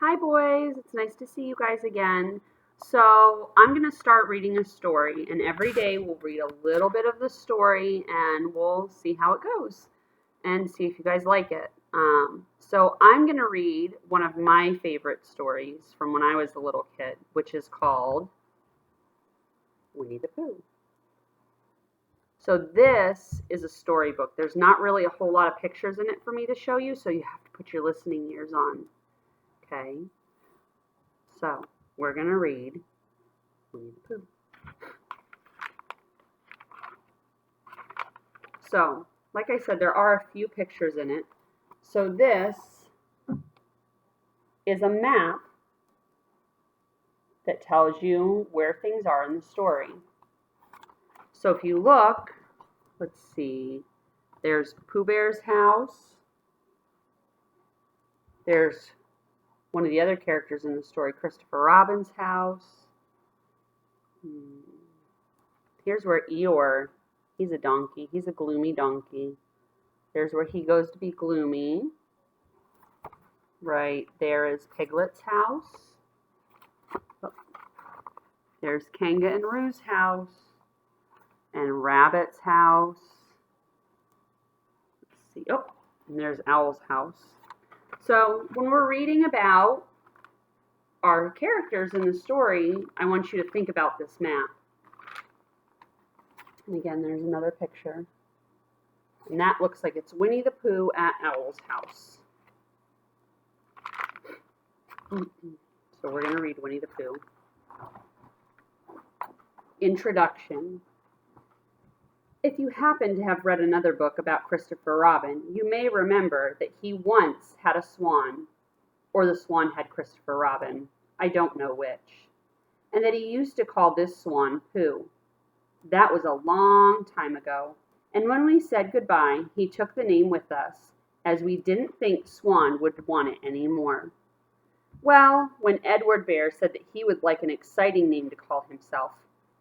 Hi, boys. It's nice to see you guys again. So, I'm going to start reading a story, and every day we'll read a little bit of the story and we'll see how it goes and see if you guys like it. So, I'm going to read one of my favorite stories from when I was a little kid, which is called Winnie the Pooh. So, this is a storybook. There's not really a whole lot of pictures in it for me to show you, so you have to put your listening ears on. Okay? So, we're going to read Winnie the Pooh. So, like I said, there are a few pictures in it. So this is a map that tells you where things are in the story. So if you look, let's see, there's Pooh Bear's house. There's one of the other characters in the story, Christopher Robin's house. Here's where Eeyore, he's a donkey. He's a gloomy donkey. There's where he goes to be gloomy. Right there is Piglet's house. Oh. There's Kanga and Roo's house. And Rabbit's house. Let's see. Oh, and there's Owl's house. So when we're reading about our characters in the story, I want you to think about this map. And again, there's another picture. And that looks like it's Winnie the Pooh at Owl's house. So we're going to read Winnie the Pooh. Introduction. If you happen to have read another book about Christopher Robin, you may remember that he once had a swan, or the swan had Christopher Robin, I don't know which, and that he used to call this swan Pooh. That was a long time ago, and when we said goodbye, he took the name with us, as we didn't think Swan would want it anymore. Well, when Edward Bear said that he would like an exciting name to call himself,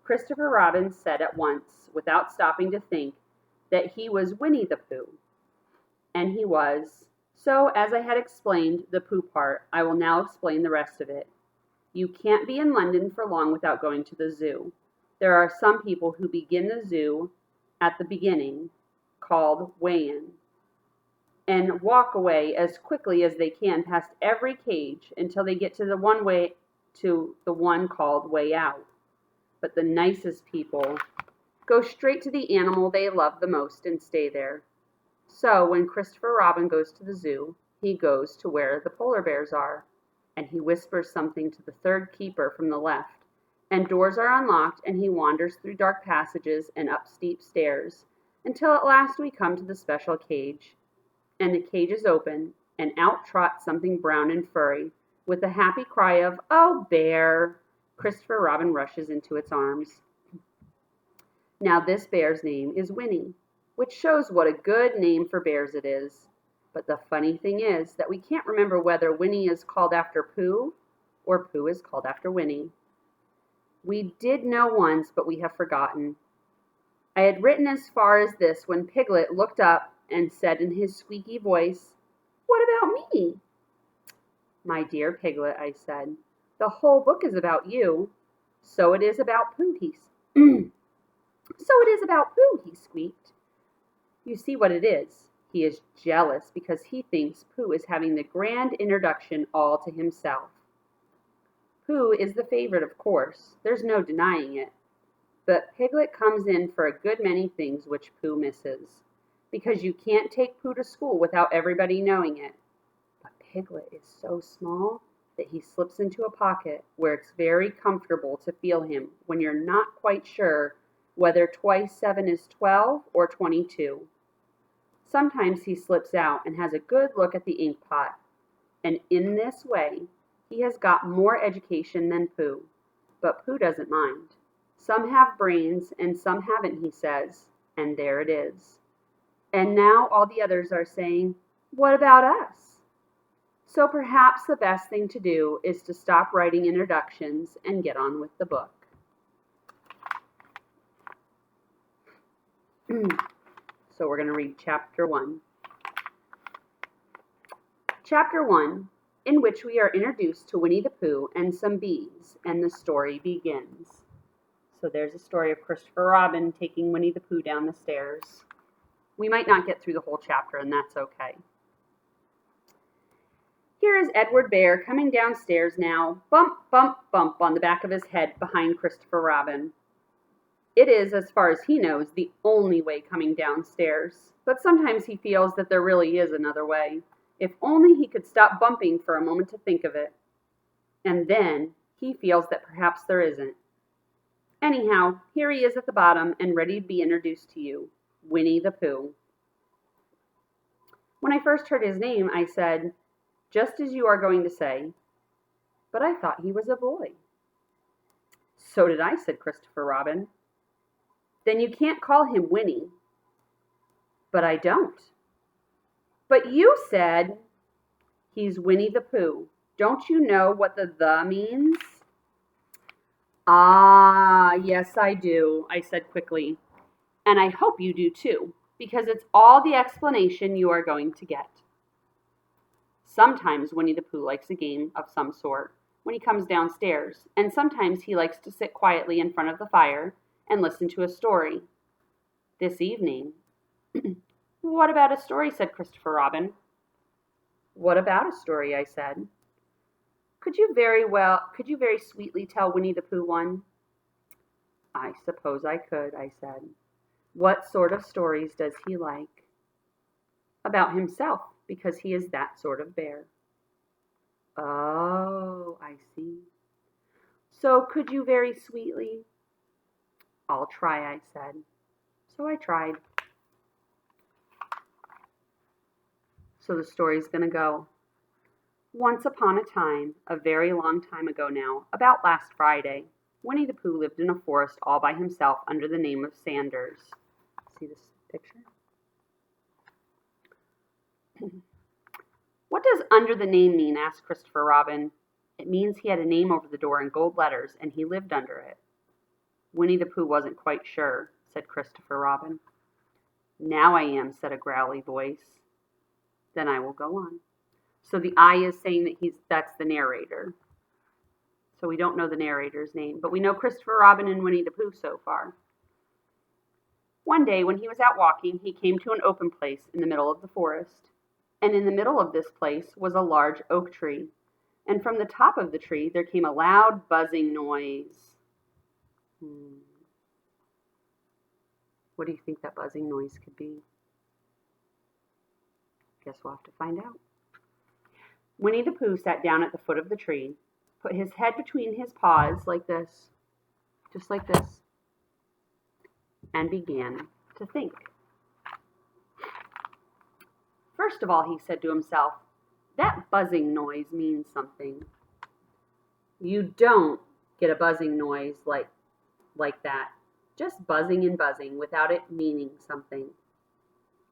Christopher Robin said at once, without stopping to think, that he was Winnie the Pooh. And he was. So, as I had explained the Pooh part, I will now explain the rest of it. You can't be in London for long without going to the zoo. There are some people who begin the zoo at the beginning, called weigh-in, and walk away as quickly as they can past every cage until they get to the one called way out. But the nicest people go straight to the animal they love the most and stay there. So when Christopher Robin goes to the zoo, he goes to where the polar bears are, and he whispers something to the third keeper from the left, and doors are unlocked, and he wanders through dark passages and up steep stairs, until at last we come to the special cage. And the cage is open, and out trots something brown and furry, with a happy cry of, "Oh, bear!" Christopher Robin rushes into its arms. Now this bear's name is Winnie, which shows what a good name for bears it is. But the funny thing is that we can't remember whether Winnie is called after Pooh or Pooh is called after Winnie. We did know once, but we have forgotten. I had written as far as this when Piglet looked up and said in his squeaky voice, "What about me?" "My dear Piglet," I said, "the whole book is about you." "So it is about Pooh," "So it is about Pooh," he squeaked. You see what it is. He is jealous because he thinks Pooh is having the grand introduction all to himself. Pooh is the favorite, of course. There's no denying it. But Piglet comes in for a good many things which Pooh misses, because you can't take Pooh to school without everybody knowing it. But Piglet is so small that he slips into a pocket where it's very comfortable to feel him when you're not quite sure whether twice 7 is 12 or 22. Sometimes he slips out and has a good look at the ink pot, and in this way he has got more education than Pooh. But Pooh doesn't mind. Some have brains and some haven't, he says, and there it is. And now all the others are saying, "What about us?" So perhaps the best thing to do is to stop writing introductions and get on with the book. So we're going to read Chapter 1. Chapter 1, in which we are introduced to Winnie the Pooh and some bees, and the story begins. So there's a story of Christopher Robin taking Winnie the Pooh down the stairs. We might not get through the whole chapter, and that's okay. Here is Edward Bear coming downstairs now, bump, bump, bump on the back of his head behind Christopher Robin. It is, as far as he knows, the only way coming downstairs, but sometimes he feels that there really is another way. If only he could stop bumping for a moment to think of it. And then he feels that perhaps there isn't. Anyhow, here he is at the bottom and ready to be introduced to you, Winnie the Pooh. When I first heard his name, I said, just as you are going to say, but I thought he was a boy. So did I, said Christopher Robin. Then you can't call him Winnie. But I don't. But you said he's Winnie the Pooh. Don't you know what the means? Ah, yes, I do, I said quickly. And I hope you do too, because it's all the explanation you are going to get. Sometimes Winnie the Pooh likes a game of some sort when he comes downstairs, and sometimes he likes to sit quietly in front of the fire and listen to a story. This evening, what about a story, said Christopher Robin. What about a story, I said. Could you very sweetly tell Winnie the Pooh one? I suppose I could, I said. What sort of stories does he like? About himself, because he is that sort of bear. Oh, I see. So could you very sweetly? I'll try, I said. So I tried. So the story's going to go. Once upon a time, a very long time ago now, about last Friday, Winnie the Pooh lived in a forest all by himself under the name of Sanders. See this picture? What does under the name mean? Asked Christopher Robin. It means he had a name over the door in gold letters, and he lived under it. Winnie the Pooh wasn't quite sure, said Christopher Robin. Now I am, said a growly voice. Then I will go on. So the I is saying that that's the narrator. So we don't know the narrator's name, but we know Christopher Robin and Winnie the Pooh so far. One day when he was out walking, he came to an open place in the middle of the forest. And in the middle of this place was a large oak tree. And from the top of the tree there came a loud buzzing noise. What do you think that buzzing noise could be? Guess we'll have to find out. Winnie the Pooh sat down at the foot of the tree, put his head between his paws like this, just like this, and began to think. First of all, he said to himself, that buzzing noise means something. You don't get a buzzing noise like that, just buzzing and buzzing without it meaning something.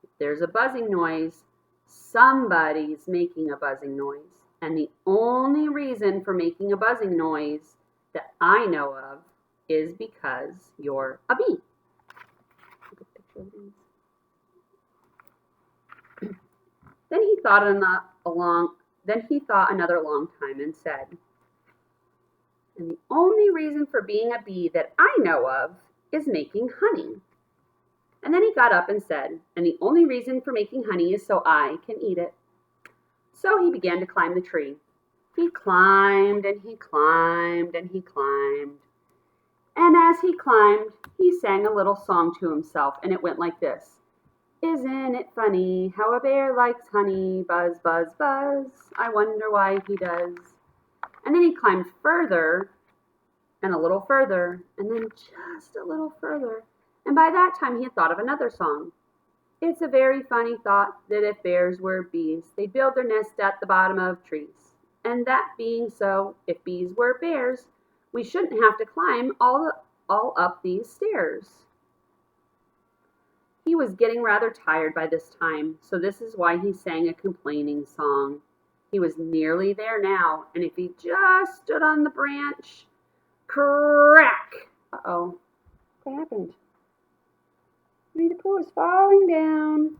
If there's a buzzing noise, somebody's making a buzzing noise. And the only reason for making a buzzing noise that I know of is because you're a bee. Take a picture of these. Then he thought another long time and said, and the only reason for being a bee that I know of is making honey. And then he got up and said, and the only reason for making honey is so I can eat it. So he began to climb the tree. He climbed and he climbed and he climbed. And as he climbed, he sang a little song to himself, and it went like this. Isn't it funny how a bear likes honey? Buzz, buzz, buzz. I wonder why he does. And then he climbed further and a little further and then just a little further. And by that time he had thought of another song. It's a very funny thought that if bears were bees, they'd build their nest at the bottom of trees. And that being so, if bees were bears, we shouldn't have to climb all up these stairs. He was getting rather tired by this time, so this is why he sang a complaining song. He was nearly there now, and if he just stood on the branch, crack! Uh-oh, what happened? Winnie the Pooh is falling down.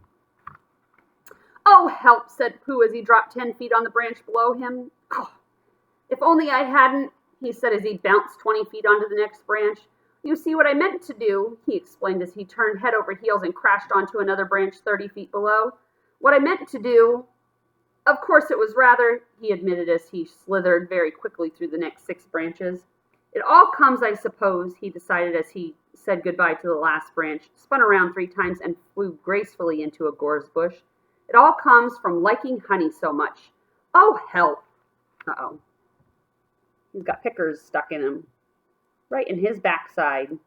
"Oh, help," said Pooh as he dropped 10 feet on the branch below him. "Oh, if only I hadn't," he said as he bounced 20 feet onto the next branch. "You see what I meant to do," he explained as he turned head over heels and crashed onto another branch 30 feet below. "What I meant to do, of course it was rather," he admitted as he slithered very quickly through the next 6 branches. "It all comes, I suppose," he decided as he said goodbye to the last branch, spun around 3 times, and flew gracefully into a gorse bush. "It all comes from liking honey so much. Oh, help." Uh-oh. He's got pickers stuck in him, right in his backside.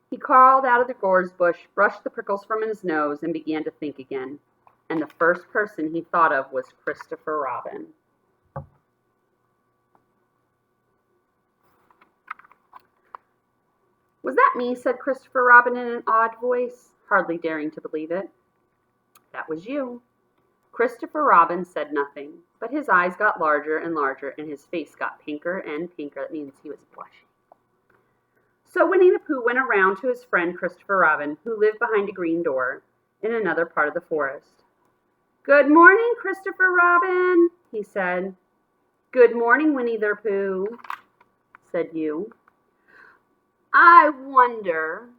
He crawled out of the gorse bush, brushed the prickles from his nose, and began to think again. And the first person he thought of was Christopher Robin. "Was that me?" said Christopher Robin in an awed voice, hardly daring to believe it. "That was you." Christopher Robin said nothing, but his eyes got larger and larger, and his face got pinker and pinker. That means he was blushing. So Winnie the Pooh went around to his friend Christopher Robin, who lived behind a green door in another part of the forest. "Good morning, Christopher Robin," he said. "Good morning, Winnie the Pooh," said you. "I wonder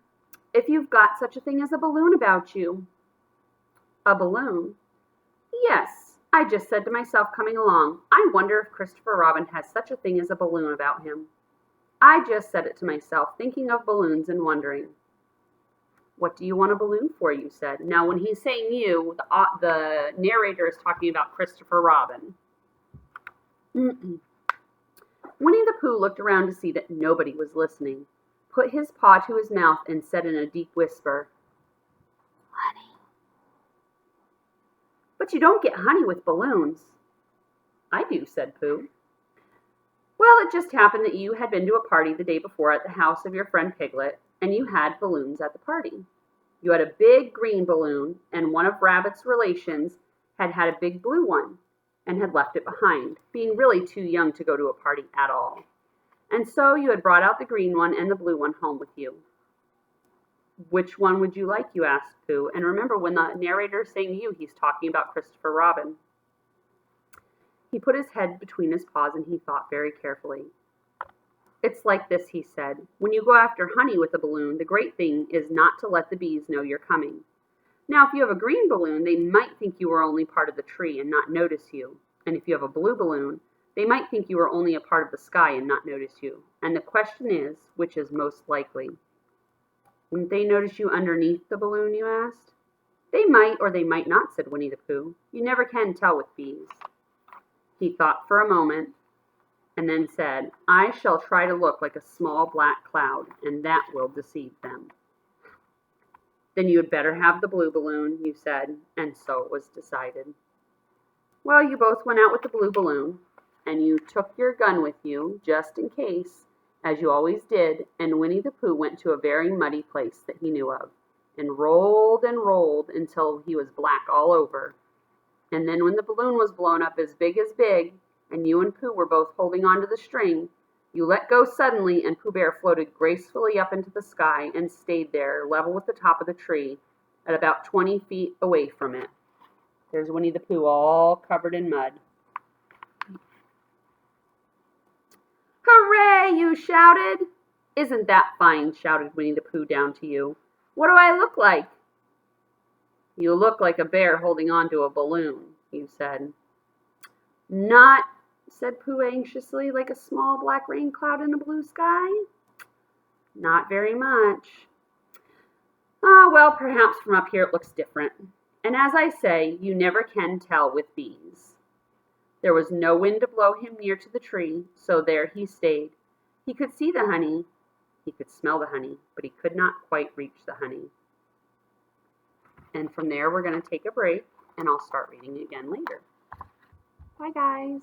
if you've got such a thing as a balloon about you." "A balloon?" "Yes, I just said to myself coming along, I wonder if Christopher Robin has such a thing as a balloon about him. I just said it to myself, thinking of balloons and wondering." "What do you want a balloon for?" you said. Now, when he's saying you, the narrator is talking about Christopher Robin. Winnie the Pooh looked around to see that nobody was listening, put his paw to his mouth, and said in a deep whisper, "Honey." "But you don't get honey with balloons." "I do," said Pooh. "Well, it just happened that you had been to a party the day before at the house of your friend Piglet, and you had balloons at the party. You had a big green balloon, and one of Rabbit's relations had had a big blue one, and had left it behind, being really too young to go to a party at all. And so you had brought out the green one and the blue one home with you." "Which one would you like?" you asked Pooh. And remember, when the narrator is saying you, he's talking about Christopher Robin. He put his head between his paws and he thought very carefully. "It's like this," he said. "When you go after honey with a balloon, the great thing is not to let the bees know you're coming. Now, if you have a green balloon, they might think you were only part of the tree and not notice you. And if you have a blue balloon, they might think you were only a part of the sky and not notice you. And the question is, which is most likely?" "Wouldn't they notice you underneath the balloon?" you asked. "They might or they might not," said Winnie the Pooh. "You never can tell with bees." He thought for a moment and then said, "I shall try to look like a small black cloud, and that will deceive them." "Then you had better have the blue balloon," you said, and so it was decided. Well, you both went out with the blue balloon, and you took your gun with you, just in case, as you always did, and Winnie the Pooh went to a very muddy place that he knew of, and rolled until he was black all over. And then when the balloon was blown up as big, and you and Pooh were both holding onto the string, you let go suddenly, and Pooh Bear floated gracefully up into the sky and stayed there, level with the top of the tree, at about 20 feet away from it. There's Winnie the Pooh all covered in mud. "Hooray!" you shouted. "Isn't that fine?" shouted Winnie the Pooh down to you. "What do I look like?" "You look like a bear holding on to a balloon," you said. "Not," said Pooh anxiously, "like a small black rain cloud in a blue sky?" "Not very much." "Ah, well, perhaps from up here it looks different. And as I say, you never can tell with bees." There was no wind to blow him near to the tree, so there he stayed. He could see the honey, he could smell the honey, but he could not quite reach the honey. And from there, we're going to take a break, and I'll start reading again later. Bye, guys.